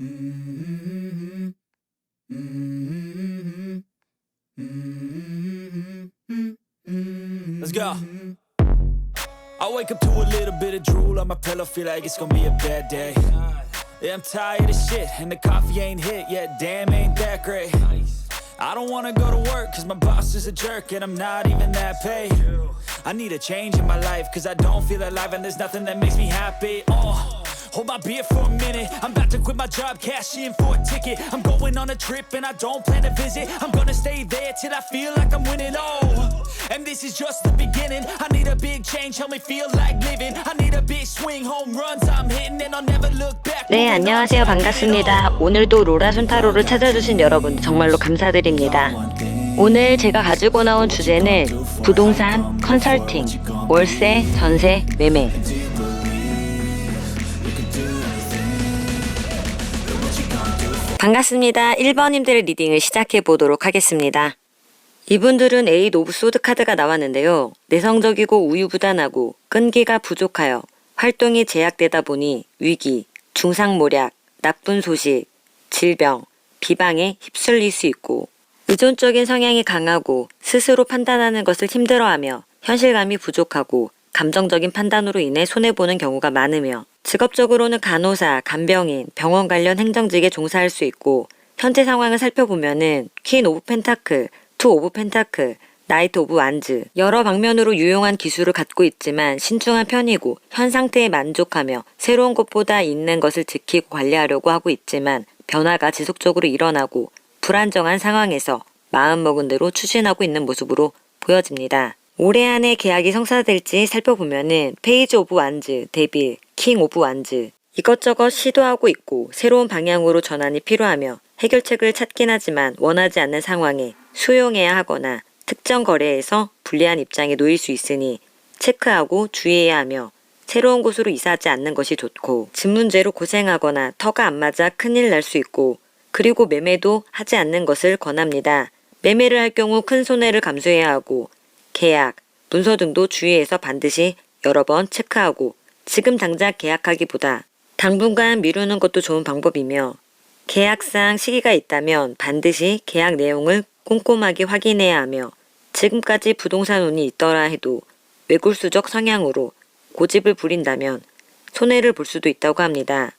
Mm-hmm. Mm-hmm. Mm-hmm. Let's go. I wake up to a little bit of drool on my pillow, feel like it's gonna be a bad day. Yeah, I'm tired of shit, and the coffee ain't hit yet, damn, ain't that great. I don't wanna go to work, cause my boss is a jerk, and I'm not even that paid. I need a change in my life, cause I don't feel alive, and there's nothing that makes me happy. Hold my beer for a minute, I'm about to quit my job, cash in for a ticket. I'm going on a trip, and I don't plan to visit. I'm gonna stay there till I feel like I'm winning, and this is just the beginning. I need a big change, help me feel like living. I need a big swing, home runs I'm hitting, and I'll never look back. 네, 안녕하세요. 반갑습니다. 오늘도 로라순타로를 찾아주신 여러분 정말로 감사드립니다. 오늘 제가 가지고 나온 주제는 부동산, 컨설팅, 월세, 전세, 매매. 반갑습니다. 1번님들의 리딩을 시작해 보도록 하겠습니다. 이분들은 8 오브 소드 카드가 나왔는데요. 내성적이고 우유부단하고 끈기가 부족하여 활동이 제약되다 보니 위기, 중상모략, 나쁜 소식, 질병, 비방에 휩쓸릴 수 있고 의존적인 성향이 강하고 스스로 판단하는 것을 힘들어하며 현실감이 부족하고 감정적인 판단으로 인해 손해보는 경우가 많으며 직업적으로는 간호사, 간병인, 병원 관련 행정직에 종사할 수 있고 현재 상황을 살펴보면은 퀸 오브 펜타클, 투 오브 펜타클, 나이트 오브 완즈 여러 방면으로 유용한 기술을 갖고 있지만 신중한 편이고 현 상태에 만족하며 새로운 것보다 있는 것을 지키고 관리하려고 하고 있지만 변화가 지속적으로 일어나고 불안정한 상황에서 마음먹은 대로 추진하고 있는 모습으로 보여집니다. 올해 안에 계약이 성사될지 살펴보면은 페이지 오브 완즈, 데빌, 킹 오브 완즈 이것저것 시도하고 있고 새로운 방향으로 전환이 필요하며 해결책을 찾긴 하지만 원하지 않는 상황에 수용해야 하거나 특정 거래에서 불리한 입장에 놓일 수 있으니 체크하고 주의해야 하며 새로운 곳으로 이사하지 않는 것이 좋고 집 문제로 고생하거나 터가 안 맞아 큰일 날 수 있고 그리고 매매도 하지 않는 것을 권합니다. 매매를 할 경우 큰 손해를 감수해야 하고 계약, 문서 등도 주의해서 반드시 여러 번 체크하고 지금 당장 계약하기보다 당분간 미루는 것도 좋은 방법이며 계약상 시기가 있다면 반드시 계약 내용을 꼼꼼하게 확인해야 하며 지금까지 부동산 운이 있더라 해도 외골수적 성향으로 고집을 부린다면 손해를 볼 수도 있다고 합니다.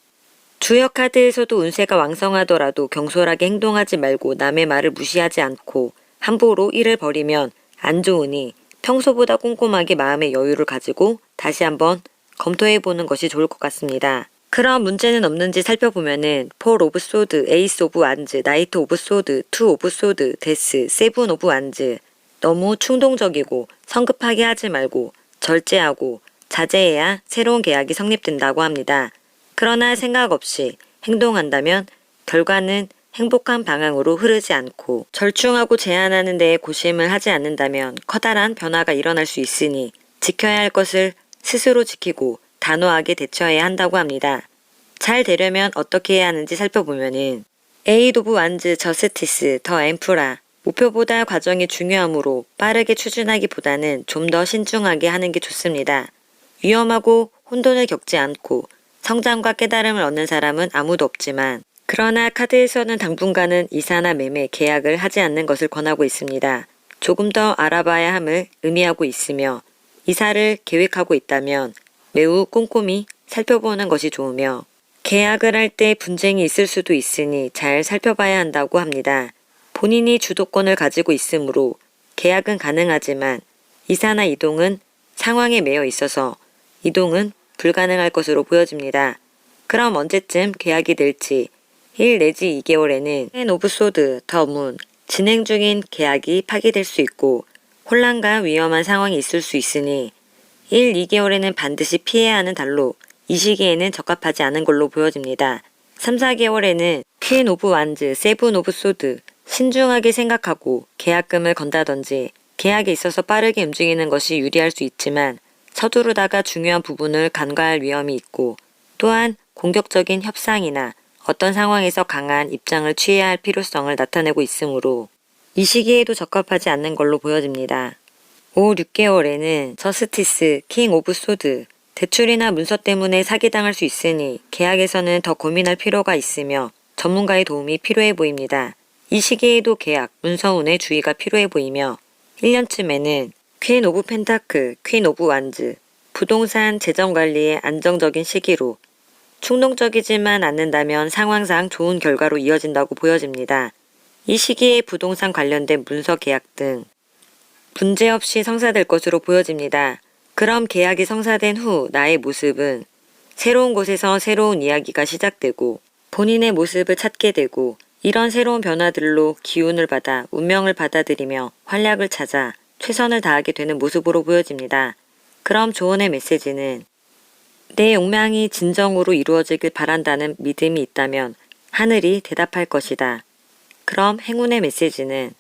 주역 카드에서도 운세가 왕성하더라도 경솔하게 행동하지 말고 남의 말을 무시하지 않고 함부로 일을 벌이면 안 좋으니 평소보다 꼼꼼하게 마음의 여유를 가지고 다시 한번 검토해보는 것이 좋을 것 같습니다. 그럼 문제는 없는지 살펴보면은 4 오브 소드, 에이스 오브 완즈, 나이트 오브 소드, 2 오브 소드, 데스, 7 오브 완즈 너무 충동적이고 성급하게 하지 말고 절제하고 자제해야 새로운 계약이 성립된다고 합니다. 그러나 생각 없이 행동한다면 결과는 행복한 방향으로 흐르지 않고 절충하고 제한하는 데에 고심을 하지 않는다면 커다란 변화가 일어날 수 있으니 지켜야 할 것을 스스로 지키고 단호하게 대처해야 한다고 합니다. 잘 되려면 어떻게 해야 하는지 살펴보면은 에이드 오브 완즈, 저스티스, 더 엠프라 목표보다 과정이 중요하므로 빠르게 추진하기보다는 좀 더 신중하게 하는 게 좋습니다. 위험하고 혼돈을 겪지 않고 성장과 깨달음을 얻는 사람은 아무도 없지만 그러나 카드에서는 당분간은 이사나 매매, 계약을 하지 않는 것을 권하고 있습니다. 조금 더 알아봐야 함을 의미하고 있으며 이사를 계획하고 있다면 매우 꼼꼼히 살펴보는 것이 좋으며 계약을 할 때 분쟁이 있을 수도 있으니 잘 살펴봐야 한다고 합니다. 본인이 주도권을 가지고 있으므로 계약은 가능하지만 이사나 이동은 상황에 매여 있어서 이동은 불가능할 것으로 보여집니다. 그럼 언제쯤 계약이 될지 1 내지 2개월에는 10 오브 소드, 더 문, 진행 중인 계약이 파기될 수 있고 혼란과 위험한 상황이 있을 수 있으니 1, 2개월에는 반드시 피해야 하는 달로 이 시기에는 적합하지 않은 걸로 보여집니다. 3, 4개월에는 퀸 오브 완즈, 7 오브 소드, 신중하게 생각하고 계약금을 건다든지 계약에 있어서 빠르게 움직이는 것이 유리할 수 있지만 서두르다가 중요한 부분을 간과할 위험이 있고 또한 공격적인 협상이나 어떤 상황에서 강한 입장을 취해야 할 필요성을 나타내고 있으므로 이 시기에도 적합하지 않는 걸로 보여집니다. 5, 6개월에는 저스티스, 킹 오브 소드, 대출이나 문서 때문에 사기당할 수 있으니 계약에서는 더 고민할 필요가 있으며 전문가의 도움이 필요해 보입니다. 이 시기에도 계약, 문서운에 주의가 필요해 보이며 1년쯤에는 퀸 오브 펜타클, 퀸 오브 완즈, 부동산 재정관리의 안정적인 시기로 충동적이지만 않는다면 상황상 좋은 결과로 이어진다고 보여집니다. 이 시기에 부동산 관련된 문서 계약 등 문제없이 성사될 것으로 보여집니다. 그럼 계약이 성사된 후 나의 모습은 새로운 곳에서 새로운 이야기가 시작되고 본인의 모습을 찾게 되고 이런 새로운 변화들로 기운을 받아 운명을 받아들이며 활약을 찾아 최선을 다하게 되는 모습으로 보여집니다. 그럼 조언의 메시지는 내 욕망이 진정으로 이루어지길 바란다는 믿음이 있다면 하늘이 대답할 것이다. 그럼 행운의 메시지는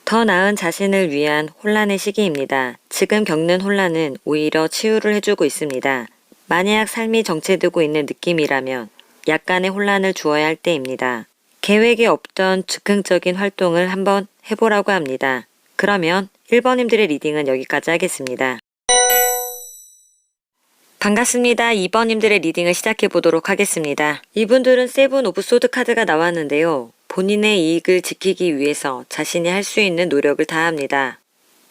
더 나은 자신을 위한 혼란의 시기입니다. 지금 겪는 혼란은 오히려 치유를 해주고 있습니다. 만약 삶이 정체되고 있는 느낌이라면 약간의 혼란을 주어야 할 때입니다. 계획에 없던 즉흥적인 활동을 한번 해보라고 합니다. 그러면 1번님들의 리딩은 여기까지 하겠습니다. 반갑습니다. 2번님들의 리딩을 시작해 보도록 하겠습니다. 이분들은 세븐 오브 소드 카드가 나왔는데요. 본인의 이익을 지키기 위해서 자신이 할 수 있는 노력을 다합니다.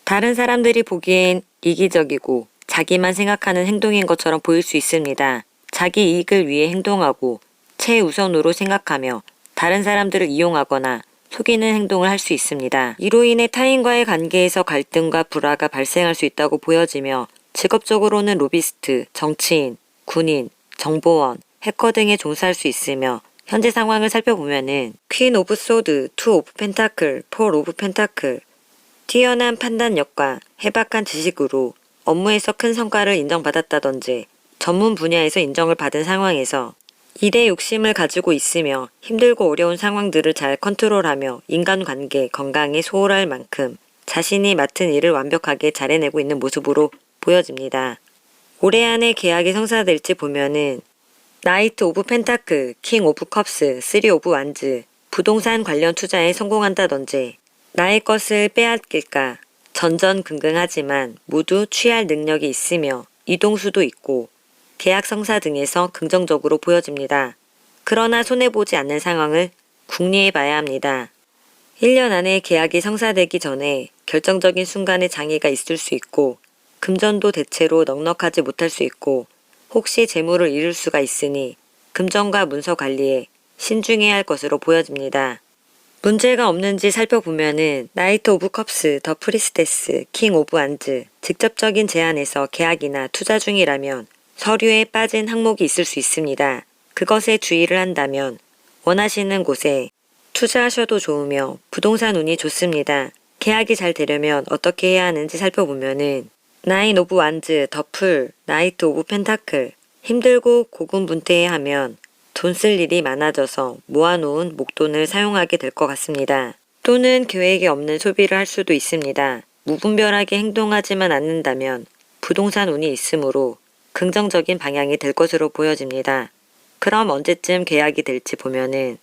다른 사람들이 보기엔 이기적이고 자기만 생각하는 행동인 것처럼 보일 수 있습니다. 자기 이익을 위해 행동하고 최우선으로 생각하며 다른 사람들을 이용하거나 속이는 행동을 할 수 있습니다. 이로 인해 타인과의 관계에서 갈등과 불화가 발생할 수 있다고 보여지며 직업적으로는 로비스트, 정치인, 군인, 정보원, 해커 등에 종사할 수 있으며 현재 상황을 살펴보면은 퀸 오브 소드, 투 오브 펜타클, 폴 오브 펜타클 뛰어난 판단력과 해박한 지식으로 업무에서 큰 성과를 인정받았다든지 전문 분야에서 인정을 받은 상황에서 일에 욕심을 가지고 있으며 힘들고 어려운 상황들을 잘 컨트롤하며 인간관계, 건강에 소홀할 만큼 자신이 맡은 일을 완벽하게 잘 해내고 있는 모습으로 보여집니다. 올해 안에 계약이 성사될지 보면은 나이트 오브 펜타클, 킹 오브 컵스, 쓰리 오브 완즈, 부동산 관련 투자에 성공한다든지 나의 것을 빼앗길까 전전긍긍하지만 모두 취할 능력이 있으며 이동수도 있고 계약 성사 등에서 긍정적으로 보여집니다. 그러나 손해보지 않는 상황을 궁리해 봐야 합니다. 1년 안에 계약이 성사되기 전에 결정적인 순간에 장애가 있을 수 있고 금전도 대체로 넉넉하지 못할 수 있고 혹시 재물을 잃을 수가 있으니 금전과 문서 관리에 신중해야 할 것으로 보여집니다. 문제가 없는지 살펴보면은 나이트 오브 컵스, 더 프리스테스, 킹 오브 완즈 직접적인 제안에서 계약이나 투자 중이라면 서류에 빠진 항목이 있을 수 있습니다. 그것에 주의를 한다면 원하시는 곳에 투자하셔도 좋으며 부동산 운이 좋습니다. 계약이 잘 되려면 어떻게 해야 하는지 살펴보면은 나인 오브 완즈, 더 풀, 나이트 오브 펜타클 힘들고 고군분투해하면 돈 쓸 일이 많아져서 모아놓은 목돈을 사용하게 될 것 같습니다. 또는 계획에 없는 소비를 할 수도 있습니다. 무분별하게 행동하지만 않는다면 부동산 운이 있으므로 긍정적인 방향이 될 것으로 보여집니다. 그럼 언제쯤 계약이 될지 보면은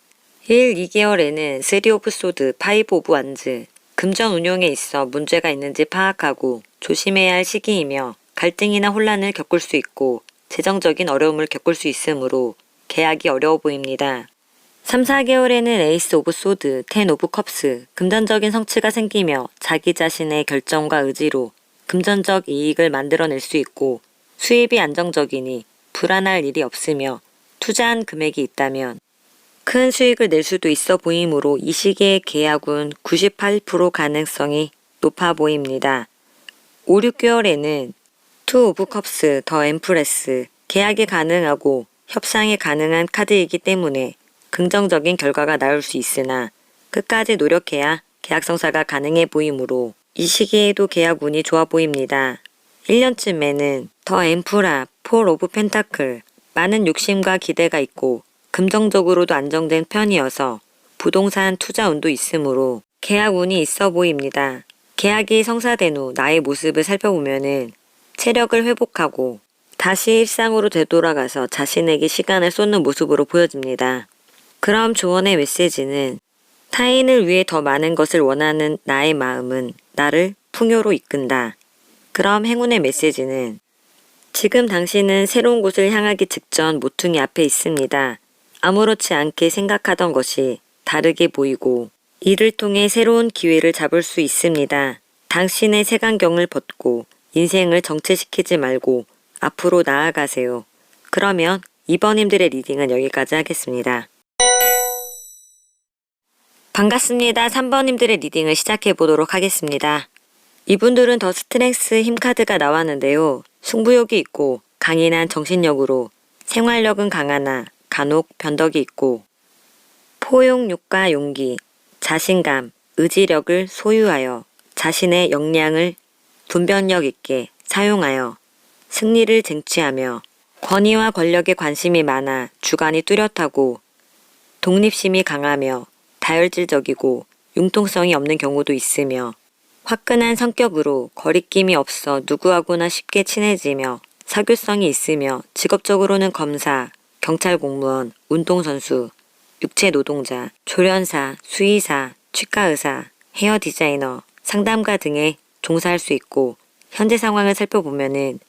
1, 2개월에는 3 오브 소드, 5 오브 완즈 금전 운용에 있어 문제가 있는지 파악하고 조심해야 할 시기이며 갈등이나 혼란을 겪을 수 있고 재정적인 어려움을 겪을 수 있으므로 계약이 어려워 보입니다. 3, 4개월에는 에이스 오브 소드, 10 오브 컵스 금전적인 성취가 생기며 자기 자신의 결정과 의지로 금전적 이익을 만들어낼 수 있고 수입이 안정적이니 불안할 일이 없으며 투자한 금액이 있다면 큰 수익을 낼 수도 있어 보이므로 이 시기의 계약은 98% 가능성이 높아 보입니다. 5, 6개월에는 투 오브 컵스, 더 엠프레스 계약이 가능하고 협상이 가능한 카드이기 때문에 긍정적인 결과가 나올 수 있으나 끝까지 노력해야 계약 성사가 가능해 보이므로 이 시기에도 계약 운이 좋아 보입니다. 1년쯤에는 더 엠프라, 폴 오브 펜타클 많은 욕심과 기대가 있고 금전적으로도 안정된 편이어서 부동산 투자 운도 있으므로 계약 운이 있어 보입니다. 계약이 성사된 후 나의 모습을 살펴보면은 체력을 회복하고 다시 일상으로 되돌아가서 자신에게 시간을 쏟는 모습으로 보여집니다. 그럼 조언의 메시지는 타인을 위해 더 많은 것을 원하는 나의 마음은 나를 풍요로 이끈다. 그럼 행운의 메시지는 지금 당신은 새로운 곳을 향하기 직전 모퉁이 앞에 있습니다. 아무렇지 않게 생각하던 것이 다르게 보이고 이를 통해 새로운 기회를 잡을 수 있습니다. 당신의 색안경을 벗고 인생을 정체시키지 말고 앞으로 나아가세요. 그러면 2번님들의 리딩은 여기까지 하겠습니다. 반갑습니다. 3번님들의 리딩을 시작해 보도록 하겠습니다. 이분들은 더 스트렝스 힘 카드가 나왔는데요. 승부욕이 있고 강인한 정신력으로 생활력은 강하나 간혹 변덕이 있고 포용욕과 용기, 자신감, 의지력을 소유하여 자신의 역량을 분별력 있게 사용하여 승리를 쟁취하며 권위와 권력에 관심이 많아 주관이 뚜렷하고 독립심이 강하며 다혈질적이고 융통성이 없는 경우도 있으며 화끈한 성격으로 거리낌이 없어 누구하고나 쉽게 친해지며 사교성이 있으며 직업적으로는 검사, 경찰 공무원, 운동선수, 육체 노동자, 조련사, 수의사, 치과의사, 헤어 디자이너, 상담가 등에 종사할 수 있고 현재 상황을 살펴보면은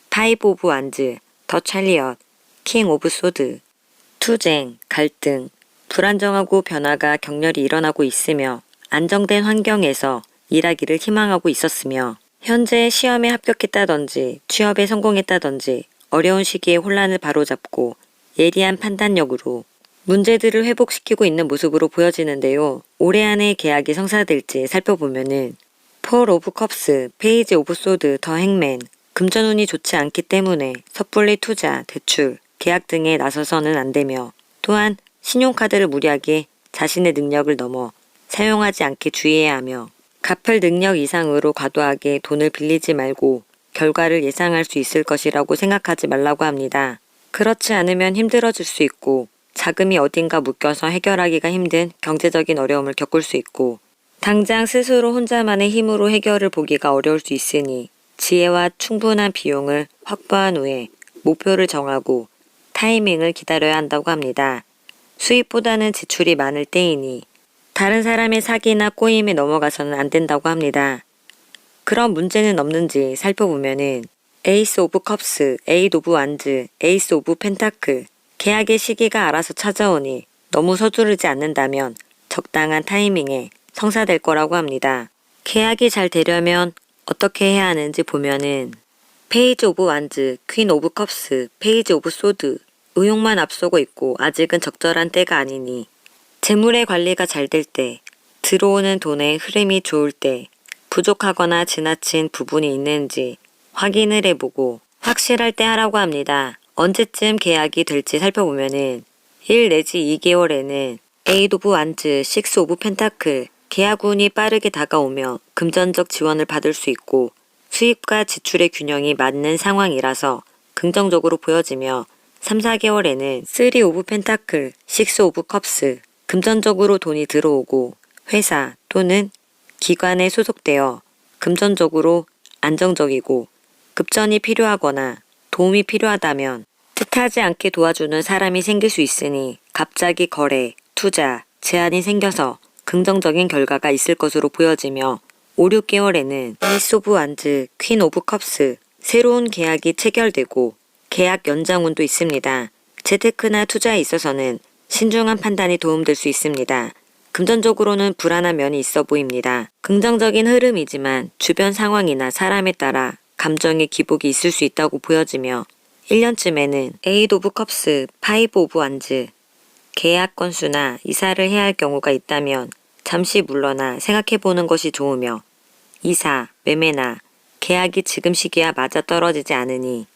파이브 오브 완즈, 더 찰리엇, 킹 오브 소드, 투쟁, 갈등, 불안정하고 변화가 격렬히 일어나고 있으며 안정된 환경에서 일하기를 희망하고 있었으며 현재 시험에 합격했다든지 취업에 성공했다든지 어려운 시기에 혼란을 바로잡고 예리한 판단력으로 문제들을 회복시키고 있는 모습으로 보여지는데요. 올해 안에 계약이 성사될지 살펴보면은 폴 오브 컵스, 페이지 오브 소드, 더 행맨, 금전운이 좋지 않기 때문에 섣불리 투자, 대출, 계약 등에 나서서는 안 되며 또한 신용카드를 무리하게 자신의 능력을 넘어 사용하지 않게 주의해야 하며 갚을 능력 이상으로 과도하게 돈을 빌리지 말고 결과를 예상할 수 있을 것이라고 생각하지 말라고 합니다. 그렇지 않으면 힘들어질 수 있고 자금이 어딘가 묶여서 해결하기가 힘든 경제적인 어려움을 겪을 수 있고 당장 스스로 혼자만의 힘으로 해결을 보기가 어려울 수 있으니 지혜와 충분한 비용을 확보한 후에 목표를 정하고 타이밍을 기다려야 한다고 합니다. 수입보다는 지출이 많을 때이니 다른 사람의 사기나 꼬임에 넘어가서는 안 된다고 합니다. 그런 문제는 없는지 살펴보면은 에이스 오브 컵스, 에이드 오브 완즈, 에이스 오브 펜타클, 계약의 시기가 알아서 찾아오니 너무 서두르지 않는다면 적당한 타이밍에 성사될 거라고 합니다. 계약이 잘 되려면 어떻게 해야 하는지 보면은 페이지 오브 완즈, 퀸 오브 컵스, 페이지 오브 소드, 의욕만 앞서고 있고 아직은 적절한 때가 아니니 재물의 관리가 잘 될 때, 들어오는 돈의 흐름이 좋을 때, 부족하거나 지나친 부분이 있는지 확인을 해보고 확실할 때 하라고 합니다. 언제쯤 계약이 될지 살펴보면은 1 내지 2개월에는 에이드 오브 완즈, 식스 오브 펜타클, 계약운이 빠르게 다가오며 금전적 지원을 받을 수 있고 수입과 지출의 균형이 맞는 상황이라서 긍정적으로 보여지며 3, 4개월에는 3 오브 펜타클, 6 오브 컵스, 금전적으로 돈이 들어오고 회사 또는 기관에 소속되어 금전적으로 안정적이고 급전이 필요하거나 도움이 필요하다면 뜻하지 않게 도와주는 사람이 생길 수 있으니 갑자기 거래, 투자, 제한이 생겨서 긍정적인 결과가 있을 것으로 보여지며 5, 6개월에는 에이스 오브 완즈, 퀸 오브 컵스, 새로운 계약이 체결되고 계약 연장운도 있습니다. 재테크나 투자에 있어서는 신중한 판단이 도움될 수 있습니다. 금전적으로는 불안한 면이 있어 보입니다. 긍정적인 흐름이지만 주변 상황이나 사람에 따라 감정의 기복이 있을 수 있다고 보여지며 1년쯤에는 에이드 오브 컵스, 파이브 오브 완즈, 계약 건수나 이사를 해야 할 경우가 있다면 잠시 물러나 생각해보는 것이 좋으며 이사, 매매나 계약이 지금 시기와 맞아 떨어지지 않으니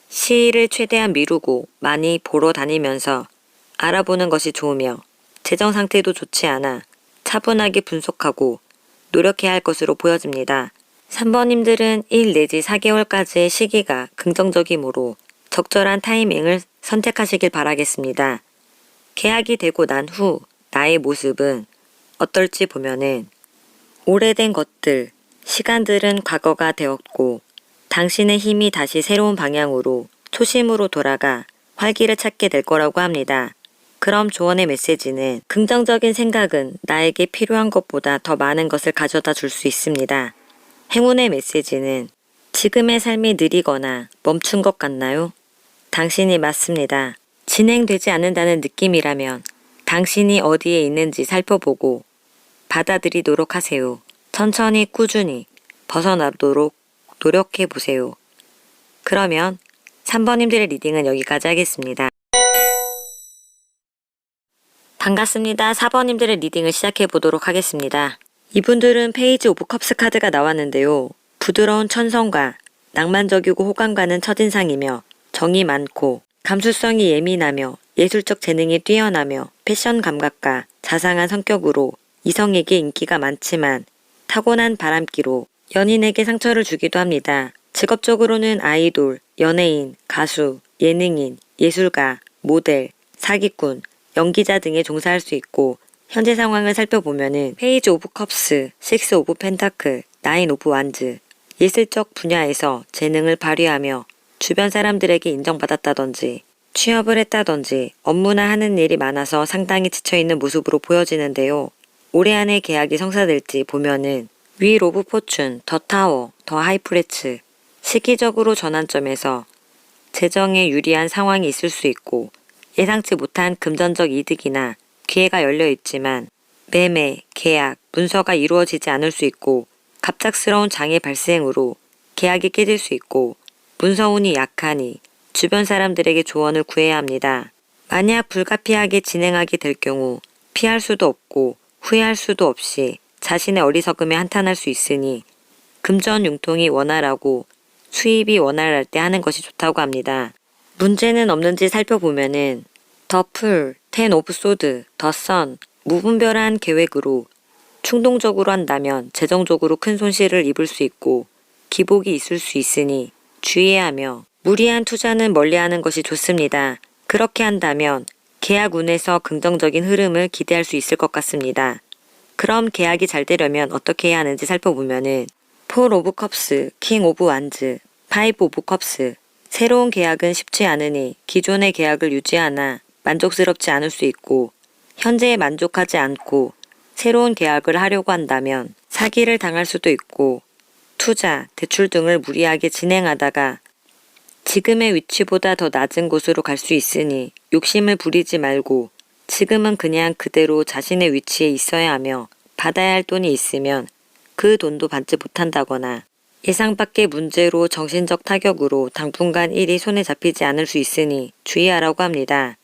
시일을 최대한 미루고 많이 보러 다니면서 알아보는 것이 좋으며 재정 상태도 좋지 않아 차분하게 분석하고 노력해야 할 것으로 보여집니다. 3번님들은 1 내지 4개월까지의 시기가 긍정적이므로 적절한 타이밍을 선택하시길 바라겠습니다. 계약이 되고 난 후 나의 모습은 어떨지 보면은 오래된 것들, 시간들은 과거가 되었고 당신의 힘이 다시 새로운 방향으로 초심으로 돌아가 활기를 찾게 될 거라고 합니다. 그럼 조언의 메시지는 긍정적인 생각은 나에게 필요한 것보다 더 많은 것을 가져다 줄 수 있습니다. 행운의 메시지는 지금의 삶이 느리거나 멈춘 것 같나요? 당신이 맞습니다. 진행되지 않는다는 느낌이라면 당신이 어디에 있는지 살펴보고 받아들이도록 하세요. 천천히 꾸준히 벗어나도록 노력해 보세요. 그러면 3번님들의 리딩은 여기까지 하겠습니다. 반갑습니다. 4번님들의 리딩을 시작해 보도록 하겠습니다. 이분들은 페이지 오브 컵스 카드가 나왔는데요. 부드러운 천성과 낭만적이고 호감 가는 첫인상이며 정이 많고 감수성이 예민하며 예술적 재능이 뛰어나며 패션 감각과 자상한 성격으로 이성에게 인기가 많지만 타고난 바람기로 연인에게 상처를 주기도 합니다. 직업적으로는 아이돌, 연예인, 가수, 예능인, 예술가, 모델, 사기꾼, 연기자 등에 종사할 수 있고 현재 상황을 살펴보면은 페이지 오브 컵스, 식스 오브 펜타클, 나인 오브 완즈 예술적 분야에서 재능을 발휘하며 주변 사람들에게 인정받았다든지 취업을 했다든지 업무나 하는 일이 많아서 상당히 지쳐있는 모습으로 보여지는데요. 올해 안에 계약이 성사될지 보면은 윌 오브 포춘, 더 타워, 더 하이프레츠 시기적으로 전환점에서 재정에 유리한 상황이 있을 수 있고 예상치 못한 금전적 이득이나 기회가 열려 있지만 매매, 계약, 문서가 이루어지지 않을 수 있고 갑작스러운 장애 발생으로 계약이 깨질 수 있고 문서운이 약하니 주변 사람들에게 조언을 구해야 합니다. 만약 불가피하게 진행하게 될 경우 피할 수도 없고 후회할 수도 없이 자신의 어리석음에 한탄할 수 있으니 금전 융통이 원활하고 수입이 원활할 때 하는 것이 좋다고 합니다. 문제는 없는지 살펴보면은 더 풀, 텐 오브 소드, 더 선, 무분별한 계획으로 충동적으로 한다면 재정적으로 큰 손실을 입을 수 있고 기복이 있을 수 있으니 주의해야 하며 무리한 투자는 멀리하는 것이 좋습니다. 그렇게 한다면 계약 운에서 긍정적인 흐름을 기대할 수 있을 것 같습니다. 그럼 계약이 잘 되려면 어떻게 해야 하는지 살펴보면은 폴 오브 컵스, 킹 오브 완즈, 파이브 오브 컵스 새로운 계약은 쉽지 않으니 기존의 계약을 유지하나 만족스럽지 않을 수 있고 현재에 만족하지 않고 새로운 계약을 하려고 한다면 사기를 당할 수도 있고 투자, 대출 등을 무리하게 진행하다가 지금의 위치보다 더 낮은 곳으로 갈 수 있으니 욕심을 부리지 말고 지금은 그냥 그대로 자신의 위치에 있어야 하며 받아야 할 돈이 있으면 그 돈도 받지 못한다거나 예상 밖의 문제로 정신적 타격으로 당분간 일이 손에 잡히지 않을 수 있으니 주의하라고 합니다.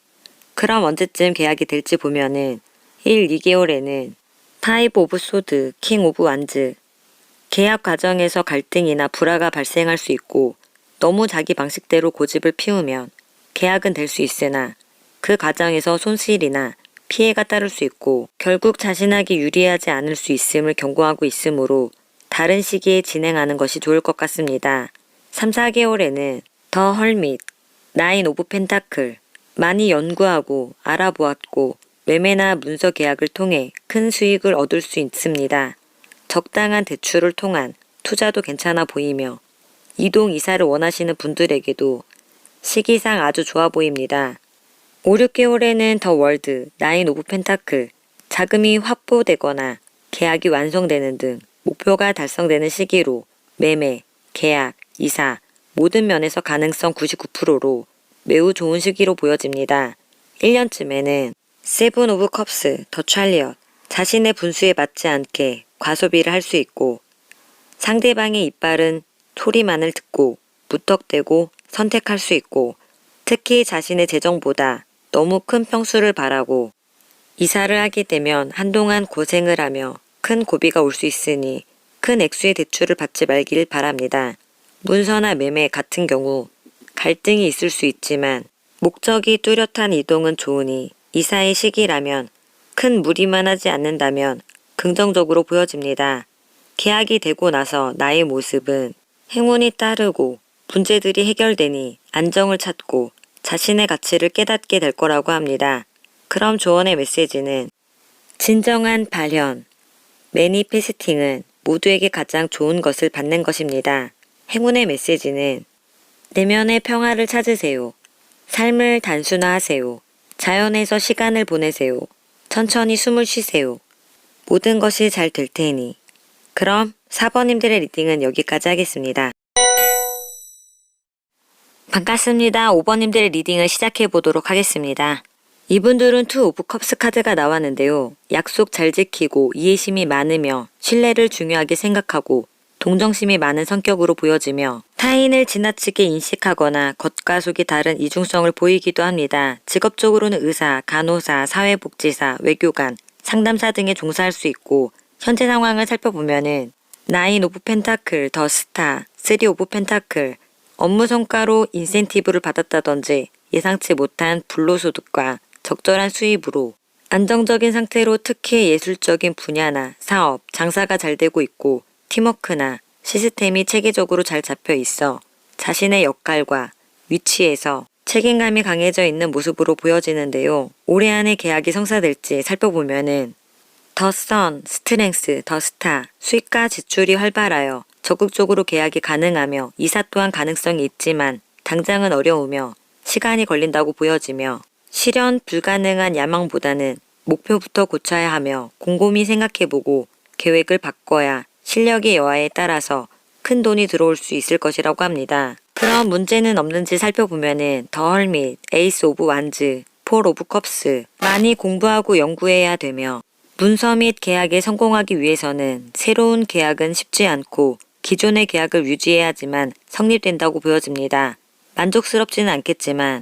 그럼 언제쯤 계약이 될지 보면은 1, 2개월에는 파이브 오브 소드, 킹 오브 완즈 계약 과정에서 갈등이나 불화가 발생할 수 있고 너무 자기 방식대로 고집을 피우면 계약은 될 수 있으나 그 과정에서 손실이나 피해가 따를 수 있고 결국 자신에게 유리하지 않을 수 있음을 경고하고 있으므로 다른 시기에 진행하는 것이 좋을 것 같습니다. 3, 4개월에는 더 헐밋, 나인 오브 펜타클 많이 연구하고 알아보았고 매매나 문서 계약을 통해 큰 수익을 얻을 수 있습니다. 적당한 대출을 통한 투자도 괜찮아 보이며 이동 이사를 원하시는 분들에게도 시기상 아주 좋아 보입니다. 5, 6개월에는 더 월드, 나인 오브 펜타클 자금이 확보되거나 계약이 완성되는 등 목표가 달성되는 시기로 매매, 계약, 이사 모든 면에서 가능성 99%로 매우 좋은 시기로 보여집니다. 1년쯤에는 세븐 오브 컵스, 더 찰리엇 자신의 분수에 맞지 않게 과소비를 할 수 있고 상대방의 이빨은 소리만을 듣고 무턱대고 선택할 수 있고 특히 자신의 재정보다 너무 큰 평수를 바라고 이사를 하게 되면 한동안 고생을 하며 큰 고비가 올 수 있으니 큰 액수의 대출을 받지 말길 바랍니다. 문서나 매매 같은 경우 갈등이 있을 수 있지만 목적이 뚜렷한 이동은 좋으니 이사의 시기라면 큰 무리만 하지 않는다면 긍정적으로 보여집니다. 계약이 되고 나서 나의 모습은 행운이 따르고 문제들이 해결되니 안정을 찾고 자신의 가치를 깨닫게 될 거라고 합니다. 그럼 조언의 메시지는 진정한 발현, 매니페스팅은 모두에게 가장 좋은 것을 받는 것입니다. 행운의 메시지는 내면의 평화를 찾으세요. 삶을 단순화하세요. 자연에서 시간을 보내세요. 천천히 숨을 쉬세요. 모든 것이 잘 될 테니. 그럼 4번님들의 리딩은 여기까지 하겠습니다. 반갑습니다. 5번님들의 리딩을 시작해 보도록 하겠습니다. 이분들은 투 오브 컵스 카드가 나왔는데요. 약속 잘 지키고 이해심이 많으며 신뢰를 중요하게 생각하고 동정심이 많은 성격으로 보여지며 타인을 지나치게 인식하거나 겉과 속이 다른 이중성을 보이기도 합니다. 직업적으로는 의사, 간호사, 사회복지사, 외교관, 상담사 등에 종사할 수 있고 현재 상황을 살펴보면은 9 오브 펜타클, 더 스타, 3 오브 펜타클, 업무 성과로 인센티브를 받았다든지 예상치 못한 불로소득과 적절한 수입으로 안정적인 상태로 특히 예술적인 분야나 사업, 장사가 잘 되고 있고 팀워크나 시스템이 체계적으로 잘 잡혀 있어 자신의 역할과 위치에서 책임감이 강해져 있는 모습으로 보여지는데요. 올해 안에 계약이 성사될지 살펴보면은 더 선, 스트렝스, 더 스타, 수익과 지출이 활발하여 적극적으로 계약이 가능하며 이사 또한 가능성이 있지만 당장은 어려우며 시간이 걸린다고 보여지며 실현 불가능한 야망보다는 목표부터 고쳐야 하며 곰곰이 생각해보고 계획을 바꿔야 실력의 여하에 따라서 큰 돈이 들어올 수 있을 것이라고 합니다. 그럼 문제는 없는지 살펴보면은 더 헐밋, 에이스 오브 완즈, 폴 오브 컵스 많이 공부하고 연구해야 되며 문서 및 계약에 성공하기 위해서는 새로운 계약은 쉽지 않고 기존의 계약을 유지해야지만 성립된다고 보여집니다. 만족스럽지는 않겠지만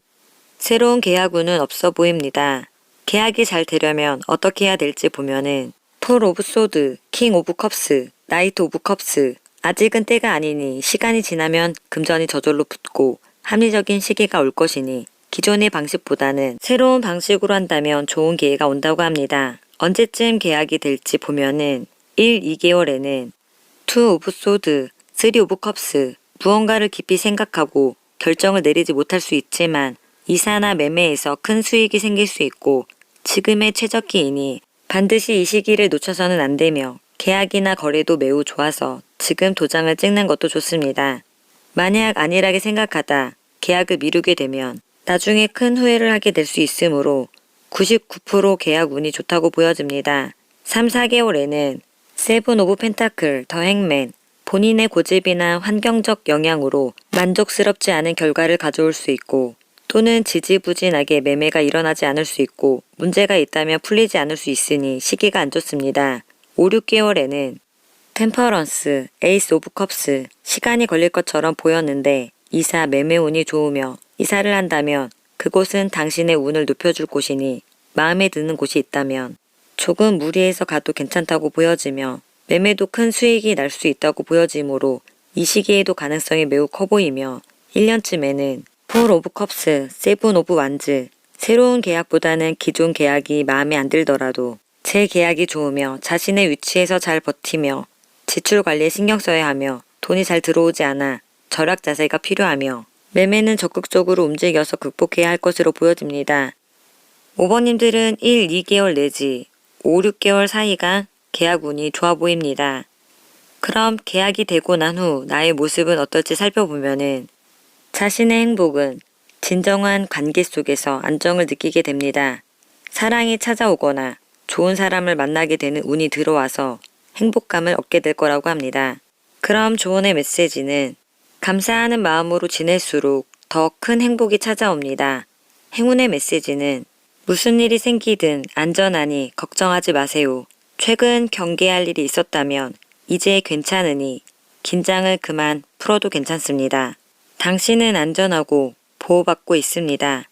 새로운 계약운은 없어 보입니다. 계약이 잘 되려면 어떻게 해야 될지 보면은 폴 오브 소드, 킹 오브 컵스, 나이트 오브 컵스 아직은 때가 아니니 시간이 지나면 금전이 저절로 붙고 합리적인 시기가 올 것이니 기존의 방식보다는 새로운 방식으로 한다면 좋은 기회가 온다고 합니다. 언제쯤 계약이 될지 보면은 1, 2개월에는 2 오브 소드, 3 오브 컵스 무언가를 깊이 생각하고 결정을 내리지 못할 수 있지만 이사나 매매에서 큰 수익이 생길 수 있고 지금의 최적기이니 반드시 이 시기를 놓쳐서는 안 되며 계약이나 거래도 매우 좋아서 지금 도장을 찍는 것도 좋습니다. 만약 안일하게 생각하다 계약을 미루게 되면 나중에 큰 후회를 하게 될 수 있으므로 99% 계약 운이 좋다고 보여집니다. 3, 4개월에는 7 오브 펜타클, 더 행맨, 본인의 고집이나 환경적 영향으로 만족스럽지 않은 결과를 가져올 수 있고 또는 지지부진하게 매매가 일어나지 않을 수 있고 문제가 있다면 풀리지 않을 수 있으니 시기가 안 좋습니다. 5, 6개월에는 템퍼런스, 에이스 오브 컵스, 시간이 걸릴 것처럼 보였는데 이사 매매 운이 좋으며 이사를 한다면 그곳은 당신의 운을 높여줄 곳이니 마음에 드는 곳이 있다면 조금 무리해서 가도 괜찮다고 보여지며 매매도 큰 수익이 날 수 있다고 보여지므로 이 시기에도 가능성이 매우 커 보이며 1년쯤에는 4 오브 컵스, 7 오브 완즈 새로운 계약보다는 기존 계약이 마음에 안 들더라도 재계약이 좋으며 자신의 위치에서 잘 버티며 지출 관리에 신경 써야 하며 돈이 잘 들어오지 않아 절약 자세가 필요하며 매매는 적극적으로 움직여서 극복해야 할 것으로 보여집니다. 5번님들은 1, 2개월 내지 5, 6개월 사이가 계약 운이 좋아 보입니다. 그럼 계약이 되고 난 후 나의 모습은 어떨지 살펴보면은 자신의 행복은 진정한 관계 속에서 안정을 느끼게 됩니다. 사랑이 찾아오거나 좋은 사람을 만나게 되는 운이 들어와서 행복감을 얻게 될 거라고 합니다. 그럼 조언의 메시지는 감사하는 마음으로 지낼수록 더 큰 행복이 찾아옵니다. 행운의 메시지는 무슨 일이 생기든 안전하니 걱정하지 마세요. 최근 경계할 일이 있었다면 이제 괜찮으니 긴장을 그만 풀어도 괜찮습니다. 당신은 안전하고 보호받고 있습니다.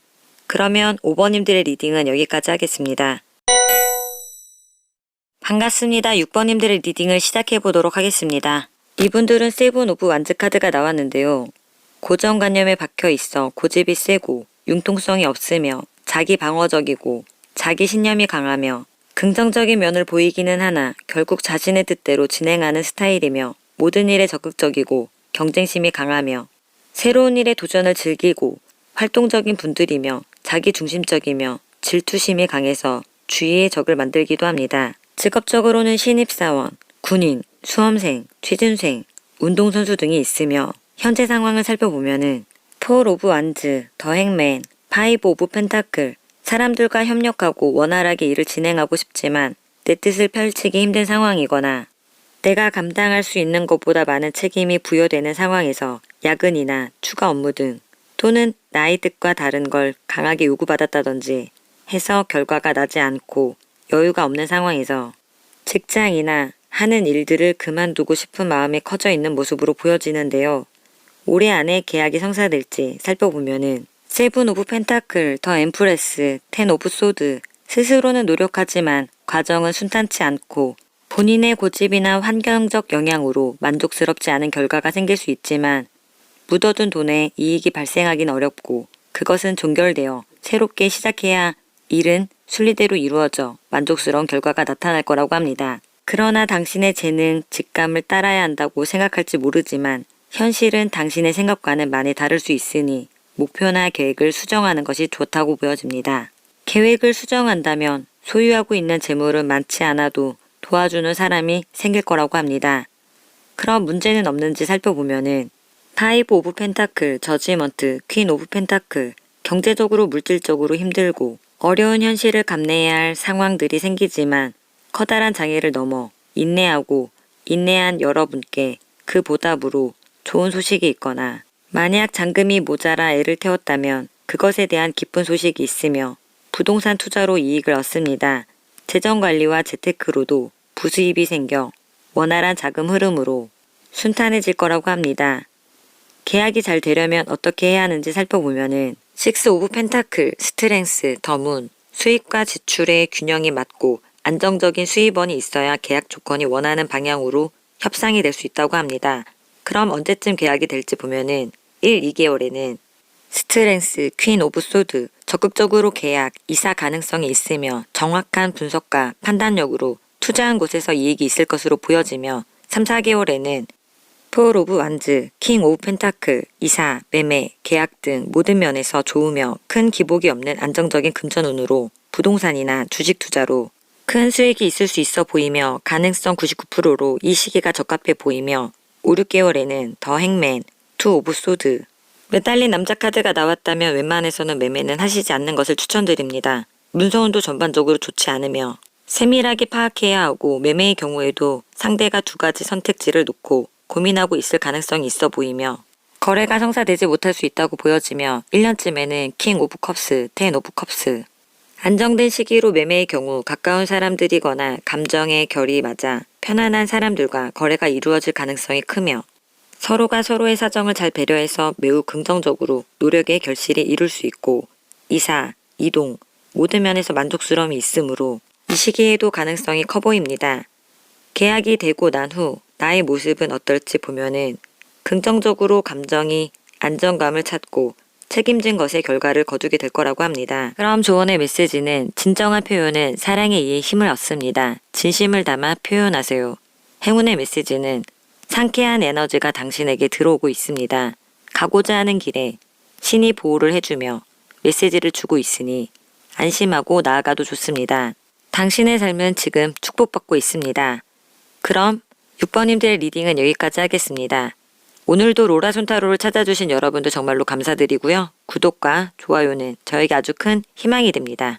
그러면 5번님들의 리딩은 여기까지 하겠습니다. 반갑습니다. 6번님들의 리딩을 시작해 보도록 하겠습니다. 이분들은 7 오브 완즈 카드가 나왔는데요. 고정관념에 박혀 있어 고집이 세고 융통성이 없으며 자기 방어적이고 자기 신념이 강하며 긍정적인 면을 보이기는 하나 결국 자신의 뜻대로 진행하는 스타일이며 모든 일에 적극적이고 경쟁심이 강하며 새로운 일에 도전을 즐기고 활동적인 분들이며 자기 중심적이며 질투심이 강해서 주위의 적을 만들기도 합니다. 직업적으로는 신입사원, 군인, 수험생, 취준생, 운동선수 등이 있으며 현재 상황을 살펴보면은 4 오브 완즈, 더 행맨, 5 오브 펜타클 사람들과 협력하고 원활하게 일을 진행하고 싶지만 내 뜻을 펼치기 힘든 상황이거나 내가 감당할 수 있는 것보다 많은 책임이 부여되는 상황에서 야근이나 추가 업무 등 또는 나의 뜻과 다른 걸 강하게 요구받았다든지 해서 결과가 나지 않고 여유가 없는 상황에서 직장이나 하는 일들을 그만두고 싶은 마음이 커져 있는 모습으로 보여지는데요. 올해 안에 계약이 성사될지 살펴보면은 세븐 오브 펜타클, 더 엠프레스, 텐 오브 소드, 스스로는 노력하지만 과정은 순탄치 않고 본인의 고집이나 환경적 영향으로 만족스럽지 않은 결과가 생길 수 있지만 묻어둔 돈에 이익이 발생하긴 어렵고 그것은 종결되어 새롭게 시작해야 일은 순리대로 이루어져 만족스러운 결과가 나타날 거라고 합니다. 그러나 당신의 재능, 직감을 따라야 한다고 생각할지 모르지만 현실은 당신의 생각과는 많이 다를 수 있으니 목표나 계획을 수정하는 것이 좋다고 보여집니다. 계획을 수정한다면 소유하고 있는 재물은 많지 않아도 도와주는 사람이 생길 거라고 합니다. 그럼 문제는 없는지 살펴보면은 파이브 오브 펜타클, 저지먼트, 퀸 오브 펜타클, 경제적으로 물질적으로 힘들고 어려운 현실을 감내해야 할 상황들이 생기지만 커다란 장애를 넘어 인내하고 인내한 여러분께 그 보답으로 좋은 소식이 있거나 만약 잔금이 모자라 애를 태웠다면 그것에 대한 기쁜 소식이 있으며 부동산 투자로 이익을 얻습니다. 재정관리와 재테크로도 부수입이 생겨 원활한 자금 흐름으로 순탄해질 거라고 합니다. 계약이 잘 되려면 어떻게 해야 하는지 살펴보면은 식스 오브 펜타클, 스트렝스, 더문, 수입과 지출의 균형이 맞고 안정적인 수입원이 있어야 계약 조건이 원하는 방향으로 협상이 될 수 있다고 합니다. 그럼 언제쯤 계약이 될지 보면은 1, 2개월에는 스트렝스, 퀸 오브 소드, 적극적으로 계약, 이사 가능성이 있으며 정확한 분석과 판단력으로 투자한 곳에서 이익이 있을 것으로 보여지며 3, 4개월에는 폴 오브 완즈, 킹 오브 펜타클, 이사, 매매, 계약 등 모든 면에서 좋으며 큰 기복이 없는 안정적인 금전운으로 부동산이나 주식 투자로 큰 수익이 있을 수 있어 보이며 가능성 99%로 이 시기가 적합해 보이며 5, 6개월에는 더 행맨, 투 오브 소드, 매달린 남자 카드가 나왔다면 웬만해서는 매매는 하시지 않는 것을 추천드립니다. 문서운도 전반적으로 좋지 않으며 세밀하게 파악해야 하고 매매의 경우에도 상대가 2가지 선택지를 놓고 고민하고 있을 가능성이 있어 보이며 거래가 성사되지 못할 수 있다고 보여지며 1년쯤에는 킹 오브 컵스, 텐 오브 컵스. 안정된 시기로 매매의 경우 가까운 사람들이거나 감정의 결이 맞아 편안한 사람들과 거래가 이루어질 가능성이 크며 서로가 서로의 사정을 잘 배려해서 매우 긍정적으로 노력의 결실이 이룰 수 있고 이사, 이동, 모든 면에서 만족스러움이 있으므로 이 시기에도 가능성이 커 보입니다. 계약이 되고 난 후 나의 모습은 어떨지 보면은 긍정적으로 감정이 안정감을 찾고 책임진 것의 결과를 거두게 될 거라고 합니다. 그럼 조언의 메시지는 진정한 표현은 사랑에 의해 힘을 얻습니다. 진심을 담아 표현하세요. 행운의 메시지는 상쾌한 에너지가 당신에게 들어오고 있습니다. 가고자 하는 길에 신이 보호를 해주며 메시지를 주고 있으니 안심하고 나아가도 좋습니다. 당신의 삶은 지금 축복받고 있습니다. 그럼 6번님들의 리딩은 여기까지 하겠습니다. 오늘도 로라 손타로를 찾아주신 여러분들 정말로 감사드리고요. 구독과 좋아요는 저에게 아주 큰 희망이 됩니다.